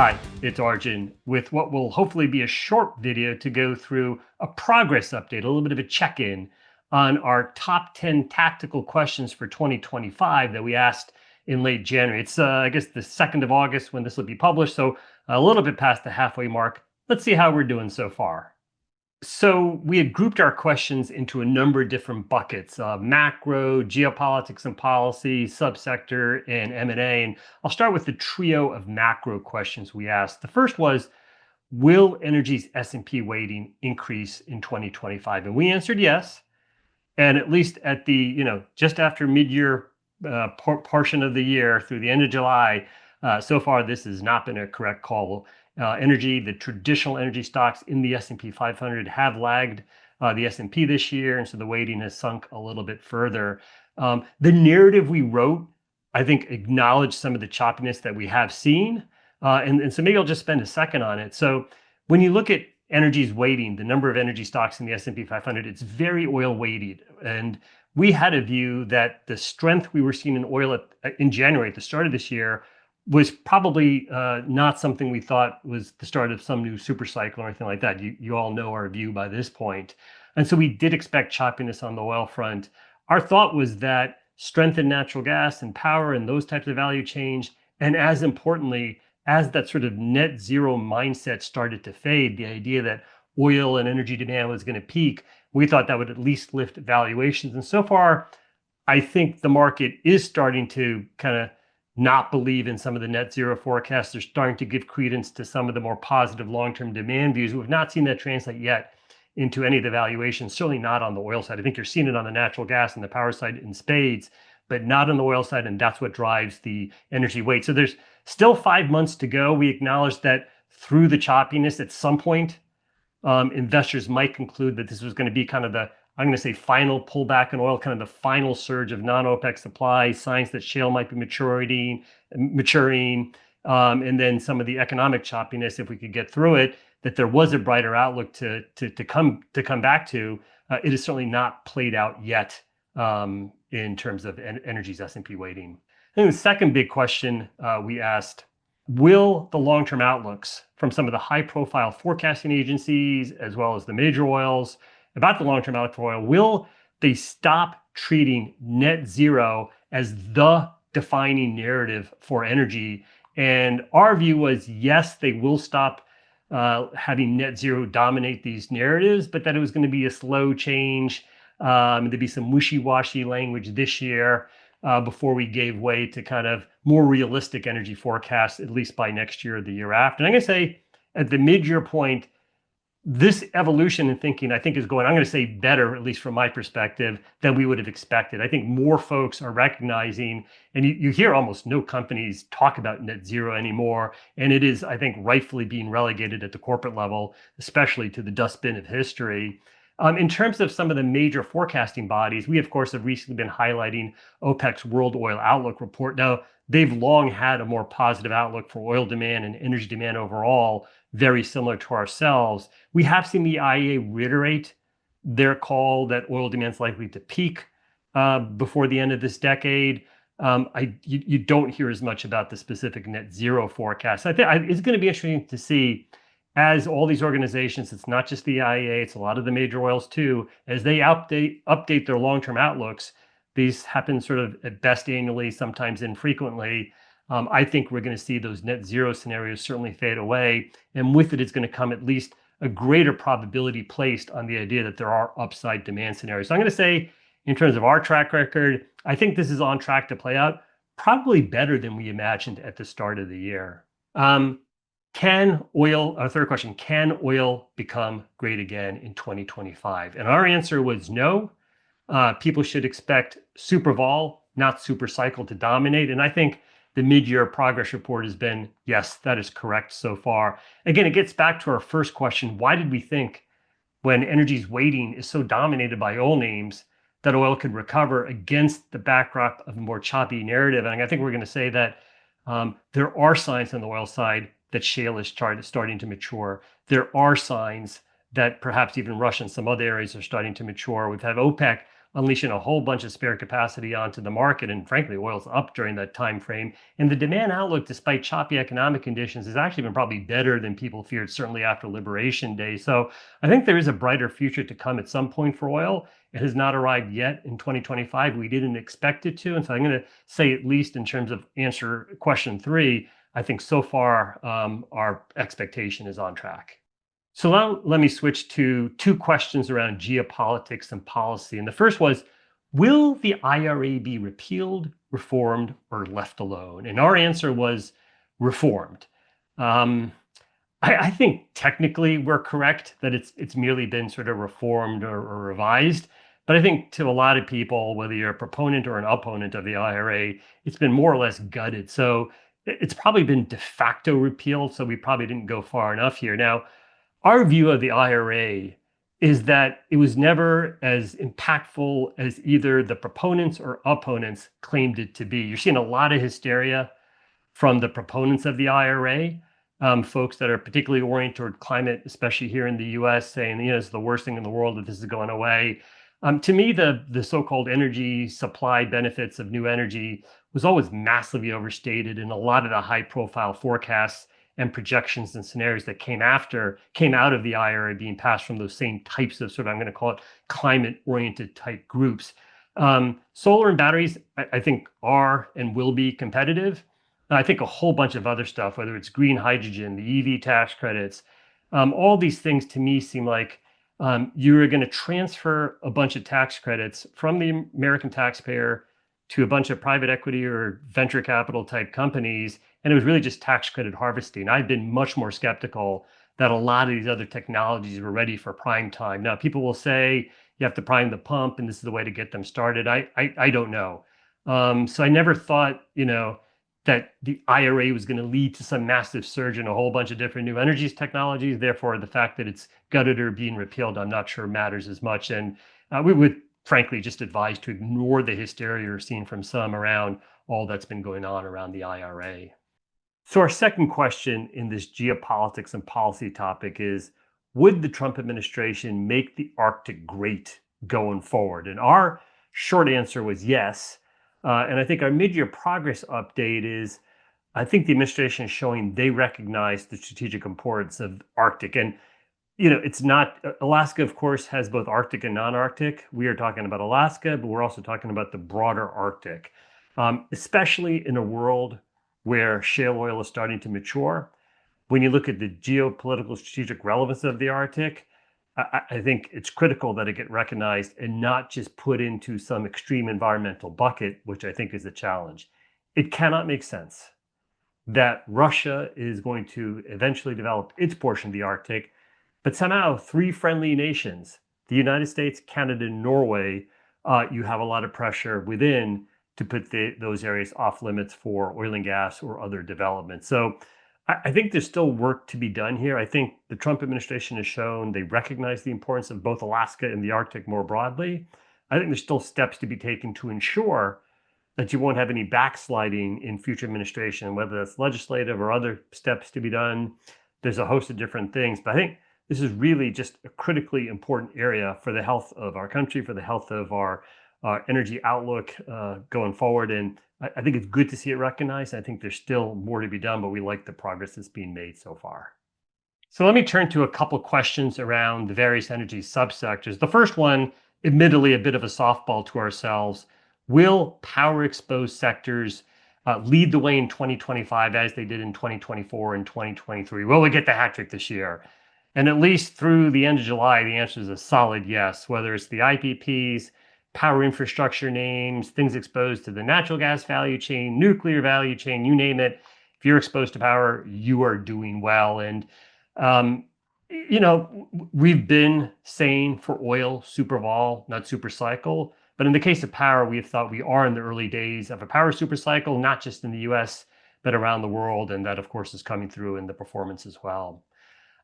Hi, it's Arjun with what will hopefully be a short video to go through a progress update, a little bit of a check-in on our top 10 tactical questions for 2025 that we asked in late January. It's, I guess, the 2nd of August when this will be published, so a little bit past the halfway mark. Let's see how we're doing so far. So we had grouped our questions into a number of different buckets: macro, geopolitics and policy, subsector, and M&A. And I'll start with the trio of macro questions we asked. The first was, will energy's S&P weighting increase in 2025? And we answered yes. And at least at the, just after mid-year portion of the year through the end of July, so far this has not been a correct call. The traditional energy stocks in the S&P 500 have lagged the S&P this year, and so the weighting has sunk a little bit further. The narrative we wrote, I think, acknowledged some of the choppiness that we have seen, and so maybe I'll just spend a second on it. So when you look at energy's weighting, the number of energy stocks in the S&P 500, it's very oil weighted, and we had a view that the strength we were seeing in oil in January at the start of this year was probably not something we thought was the start of some new super cycle or anything like that. You all know our view by this point. And so we did expect choppiness on the oil front. Our thought was that strength in natural gas and power and those types of value chains, and as importantly, as that sort of net zero mindset started to fade, the idea that oil and energy demand was going to peak, we thought that would at least lift valuations. And so far, I think the market is starting to kind of not believe in some of the net zero forecasts. They're starting to give credence to some of the more positive long-term demand views. We've not seen that translate yet into any of the valuations, certainly not on the oil side. I think you're seeing it on the natural gas and the power side in spades, but not on the oil side, and that's what drives the energy weight. So there's still 5 months to go. We acknowledge that through the choppiness, at some point, investors might conclude that this was going to be kind of the, I'm going to say, final pullback in oil, kind of the final surge of non-OPEC supply, signs that shale might be maturing, and then some of the economic choppiness, if we could get through it, that there was a brighter outlook to come back to. It is certainly not played out yet in terms of energy's S&P weighting. I think the second big question we asked, will the long-term outlooks from some of the high-profile forecasting agencies, as well as the major oils, about the long-term outlook for oil, will they stop treating net zero as the defining narrative for energy? And our view was, yes, they will stop having net zero dominate these narratives, but that it was going to be a slow change. There'd be some wishy-washy language this year before we gave way to kind of more realistic energy forecasts, at least by next year or the year after. And I'm going to say at the mid-year point, this evolution in thinking, I think, is going, I'm going to say, better, at least from my perspective, than we would have expected. I think more folks are recognizing, and you hear almost no companies talk about net zero anymore. And it is, I think, rightfully being relegated at the corporate level, especially to the dustbin of history. In terms of some of the major forecasting bodies, we, of course, have recently been highlighting OPEC's World Oil Outlook report. Now, they've long had a more positive outlook for oil demand and energy demand overall, very similar to ourselves. We have seen the IEA reiterate their call that oil demand is likely to peak before the end of this decade. You don't hear as much about the specific net zero forecast. I think it's going to be interesting to see, as all these organizations, it's not just the IEA, it's a lot of the major oils too, as they update their long-term outlooks. These happen sort of at best annually, sometimes infrequently. I think we're going to see those net zero scenarios certainly fade away. And with it, it's going to come at least a greater probability placed on the idea that there are upside demand scenarios. So I'm going to say, in terms of our track record, I think this is on track to play out probably better than we imagined at the start of the year. Third question, can oil become great again in 2025? And our answer was no. People should expect super vol, not super cycle, to dominate. And I think the mid-year progress report has been, yes, that is correct so far. Again, it gets back to our first question. Why did we think, when energy's weighting is so dominated by oil names, that oil could recover against the backdrop of a more choppy narrative? And I think we're going to say that there are signs on the oil side that shale is starting to mature. There are signs that perhaps even Russia and some other areas are starting to mature. We've had OPEC unleashing a whole bunch of spare capacity onto the market. And frankly, oil's up during that time frame. And the demand outlook, despite choppy economic conditions, has actually been probably better than people feared, certainly after Liberation Day. So I think there is a brighter future to come at some point for oil. It has not arrived yet in 2025. We didn't expect it to. And so I'm going to say, at least in terms of answer question 3, I think so far our expectation is on track. So now let me switch to 2 questions around geopolitics and policy. And the first was, will the IRA be repealed, reformed, or left alone? And our answer was reformed. I think technically we're correct that it's merely been sort of reformed or revised. But I think to a lot of people, whether you're a proponent or an opponent of the IRA, it's been more or less gutted. So it's probably been de facto repealed. So we probably didn't go far enough here. Now, our view of the IRA is that it was never as impactful as either the proponents or opponents claimed it to be. You're seeing a lot of hysteria from the proponents of the IRA, folks that are particularly oriented toward climate, especially here in the US, saying, it's the worst thing in the world that this is going away. To me, the so-called energy supply benefits of new energy was always massively overstated, and a lot of the high-profile forecasts and projections and scenarios that came out of the IRA being passed from those same types of I'm going to call it climate-oriented type groups. Solar and batteries, I think, are and will be competitive. I think a whole bunch of other stuff, whether it's green hydrogen, the EV tax credits, all these things to me seem like you're going to transfer a bunch of tax credits from the American taxpayer to a bunch of private equity or venture capital type companies. And it was really just tax credit harvesting. I've been much more skeptical that a lot of these other technologies were ready for prime time. Now, people will say you have to prime the pump and this is the way to get them started. I don't know. So I never thought, that the IRA was going to lead to some massive surge in a whole bunch of different new energies technologies. Therefore, the fact that it's gutted or being repealed, I'm not sure matters as much. And we would frankly just advise to ignore the hysteria you're seeing from some around all that's been going on around the IRA. So our second question in this geopolitics and policy topic is, would the Trump administration make the Arctic great going forward? And our short answer was yes. And I think our mid-year progress update is, I think the administration is showing they recognize the strategic importance of Arctic. And, it's not, Alaska, of course, has both Arctic and non-Arctic. We are talking about Alaska, but we're also talking about the broader Arctic, especially in a world where shale oil is starting to mature. When you look at the geopolitical strategic relevance of the Arctic, I think it's critical that it get recognized and not just put into some extreme environmental bucket, which I think is a challenge. It cannot make sense that Russia is going to eventually develop its portion of the Arctic, but somehow 3 friendly nations, the United States, Canada, and Norway, you have a lot of pressure within to put those areas off limits for oil and gas or other development. So I think there's still work to be done here. I think the Trump administration has shown they recognize the importance of both Alaska and the Arctic more broadly. I think there's still steps to be taken to ensure that you won't have any backsliding in future administration, whether that's legislative or other steps to be done. There's a host of different things, but I think this is really just a critically important area for the health of our country, for the health of our energy outlook going forward. And I think it's good to see it recognized. I think there's still more to be done, but we like the progress that's being made so far. So let me turn to a couple questions around the various energy subsectors. The first one, admittedly, a bit of a softball to ourselves. Will power exposed sectors lead the way in 2025 as they did in 2024 and 2023? Will we get the hat trick this year? And at least through the end of July, the answer is a solid yes, whether it's the IPPs, power infrastructure names, things exposed to the natural gas value chain, nuclear value chain, you name it. If you're exposed to power, you are doing well. And, we've been saying for oil, super vol, not super cycle. But in the case of power, we have thought we are in the early days of a power super cycle, not just in the US, but around the world. And that, of course, is coming through in the performance as well.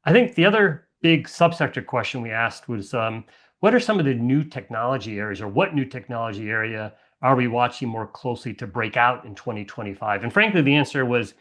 I think the other big subsector question we asked was, what are some of the new technology areas, or what new technology area are we watching more closely to break out in 2025? And frankly, the answer was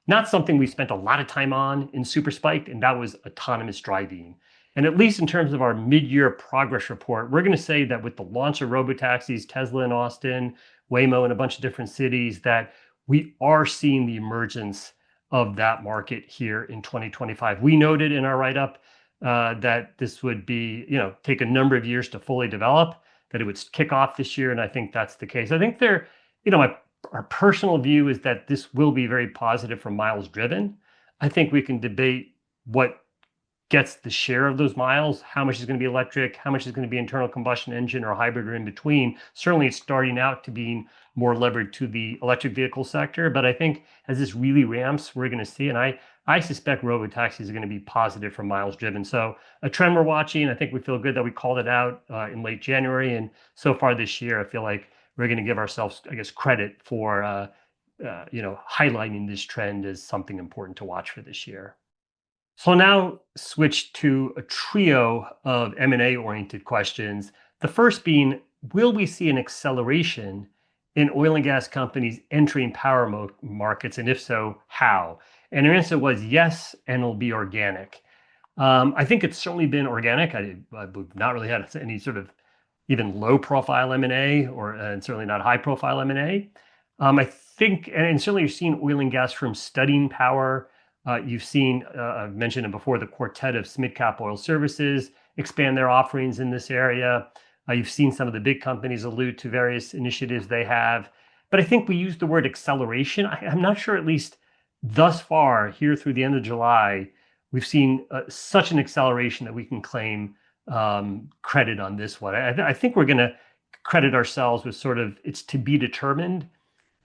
not something we spent a lot of time on in Super-Spiked, and that was autonomous driving. And at least in terms of our mid-year progress report, we're going to say that with the launch of robotaxis, Tesla in Austin, Waymo in a bunch of different cities, that we are seeing the emergence of that market here in 2025. We noted in our write-up that this would be, take a number of years to fully develop, that it would kick off this year, and I think that's the case. I think our personal view is that this will be very positive for miles driven. I think we can debate what gets the share of those miles, how much is going to be electric, how much is going to be internal combustion engine or hybrid or in between. Certainly it's starting out to being more levered to the electric vehicle sector. But I think as this really ramps, we're going to see, and I suspect robotaxis are going to be positive for miles driven. So a trend we're watching. I think we feel good that we called it out in late January. And so far this year, I feel like we're going to give ourselves, I guess, credit for highlighting this trend as something important to watch for this year. So I'll now switch to a trio of M&A oriented questions. The first being, will we see an acceleration in oil and gas companies entering power markets? And if so, how? And our answer was yes, and it'll be organic. I think it's certainly been organic. We've not really had any sort of even low profile M&A and certainly not high profile M&A. I think, and certainly you've seen oil and gas firms studying power. You've seen, I've mentioned it before, the quartet of mid-cap oil services expand their offerings in this area. You've seen some of the big companies allude to various initiatives they have. But I think we use the word acceleration. I'm not sure, at least thus far, here through the end of July, we've seen such an acceleration that we can claim credit on this one. I think we're going to credit ourselves with sort of, it's to be determined.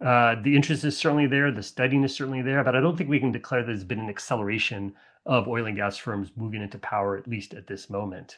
The interest is certainly there, the studying is certainly there, but I don't think we can declare there's been an acceleration of oil and gas firms moving into power, at least at this moment.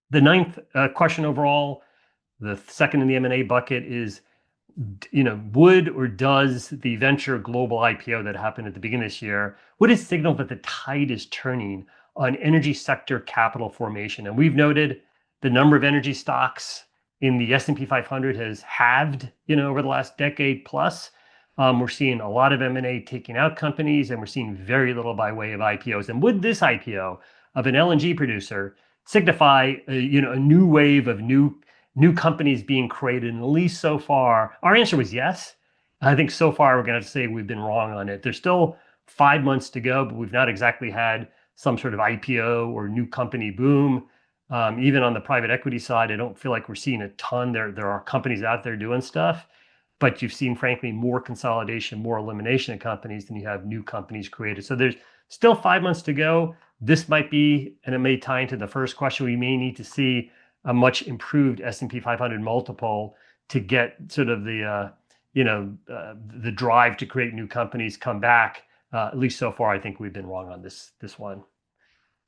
The ninth question overall, the second in the M&A bucket is, would or does the venture global IPO that happened at the beginning of this year, would it signal that the tide is turning on energy sector capital formation? And we've noted the number of energy stocks in the S&P 500 has halved, over the last decade plus. We're seeing a lot of M&A taking out companies, and we're seeing very little by way of IPOs. And would this IPO of an LNG producer signify, a new wave of new companies being created? And at least so far, our answer was yes. I think so far we're going to have to say we've been wrong on it. There's still 5 months to go, but we've not exactly had some sort of IPO or new company boom. Even on the private equity side, I don't feel like we're seeing a ton. There are companies out there doing stuff, but you've seen, frankly, more consolidation, more elimination of companies than you have new companies created. So there's still 5 months to go. This might be, and it may tie into the first question, we may need to see a much improved S&P 500 multiple to get sort of the drive to create new companies come back. At least so far, I think we've been wrong on this one.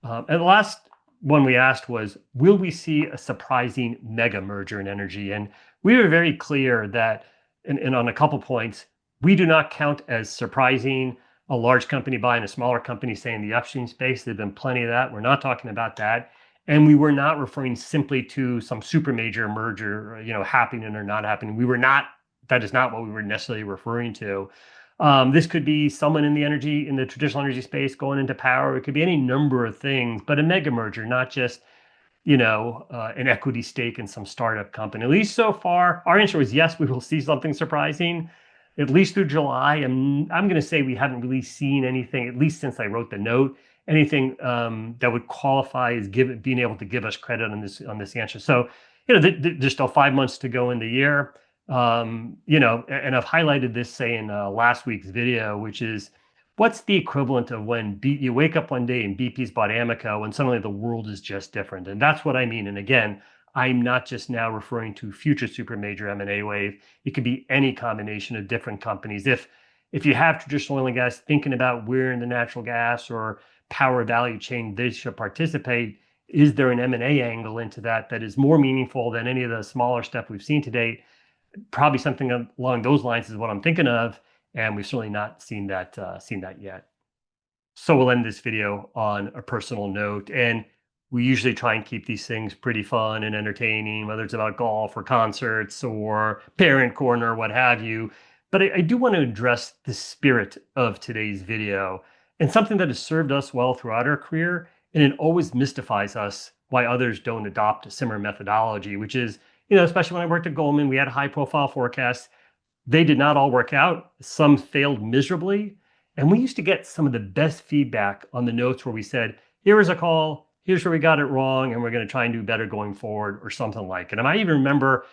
And the last one we asked was, will we see a surprising mega merger in energy? And we were very clear that, and on a couple points, we do not count as surprising a large company buying a smaller company, say in the upstream space. There've been plenty of that. We're not talking about that. And we were not referring simply to some super major merger, happening or not happening. That is not what we were necessarily referring to. This could be someone in the traditional energy space going into power. It could be any number of things, but a mega merger, not just, an equity stake in some startup company. At least so far, our answer was yes, we will see something surprising, at least through July. And I'm going to say we haven't really seen anything, at least since I wrote the note, anything that would qualify as being able to give us credit on this answer. So, there's still 5 months to go in the year. And I've highlighted this, say, in last week's video, which is, what's the equivalent of when you wake up one day and BP's bought Amoco and suddenly the world is just different? And that's what I mean. And again, I'm not just now referring to future super major M&A wave. It could be any combination of different companies. If you have traditional oil and gas thinking about where in the natural gas or power value chain they should participate, is there an M&A angle into that is more meaningful than any of the smaller stuff we've seen to date? Probably something along those lines is what I'm thinking of, and we've certainly not seen that yet. So we'll end this video on a personal note, and we usually try and keep these things pretty fun and entertaining, whether it's about golf or concerts or parent corner, what have you. But I do want to address the spirit of today's video and something that has served us well throughout our career And it always mystifies us why others don't adopt a similar methodology, which is, especially when I worked at Goldman, we had high profile forecasts. They did not all work out. Some failed miserably. And we used to get some of the best feedback on the notes where we said, here is a call, here's where we got it wrong, and we're going to try and do better going forward, or something like it. And I even remember,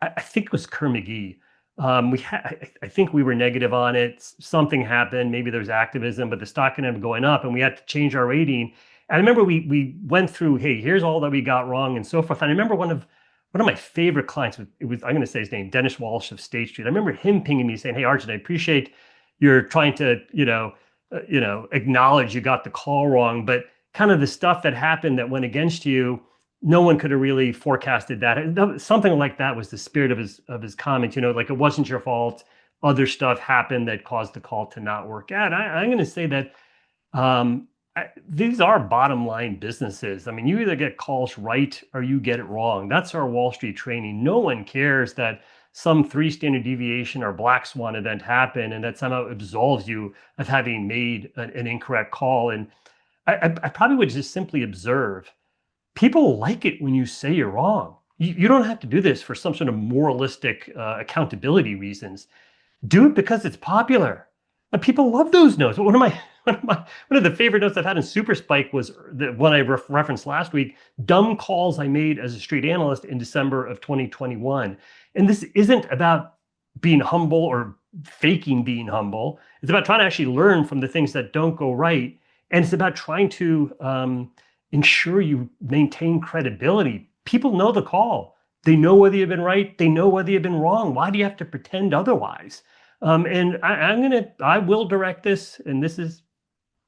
I think it was Kerr McGee. I think we were negative on it. Something happened. Maybe there was activism, but the stock ended up going up, and we had to change our rating. And I remember we went through, hey, here's all that we got wrong, and so forth. And I remember one of my favorite clients. It was, I'm going to say his name, Dennis Walsh of State Street. I remember him pinging me saying, "Hey, Arjun, I appreciate you're trying to acknowledge you got the call wrong, but kind of the stuff that happened that went against you." No one could have really forecasted that. Something like that was the spirit of his comments. Like, it wasn't your fault. Other stuff happened that caused the call to not work out. I'm going to say that these are bottom line businesses. I mean, you either get calls right or you get it wrong. That's our Wall Street training. No one cares that some 3 standard deviation or black swan event happened and that somehow absolves you of having made an incorrect call. And I probably would just simply observe. People like it when you say you're wrong. You don't have to do this for some sort of moralistic accountability reasons. Do it because it's popular. And people love those notes. One of the favorite notes I've had in Super-Spiked was the one I referenced last week, dumb calls I made as a street analyst in December of 2021. And this isn't about being humble or faking being humble. It's about trying to actually learn from the things that don't go right. And it's about trying to ensure you maintain credibility. People know the call. They know whether you've been right. They know whether you've been wrong. Why do you have to pretend otherwise? And I will direct this, and this is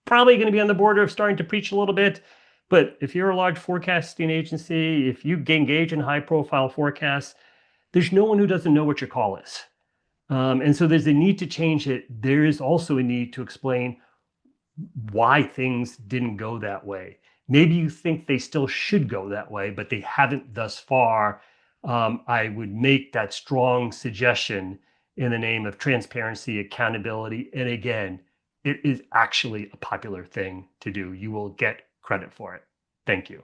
probably going to be on the border of starting to preach a little bit. But if you're a large forecasting agency, if you engage in high profile forecasts, there's no one who doesn't know what your call is. And so there's a need to change it. There is also a need to explain why things didn't go that way. Maybe you think they still should go that way, but they haven't thus far. I would make that strong suggestion in the name of transparency, accountability. And again, it is actually a popular thing to do. You will get credit for it. Thank you.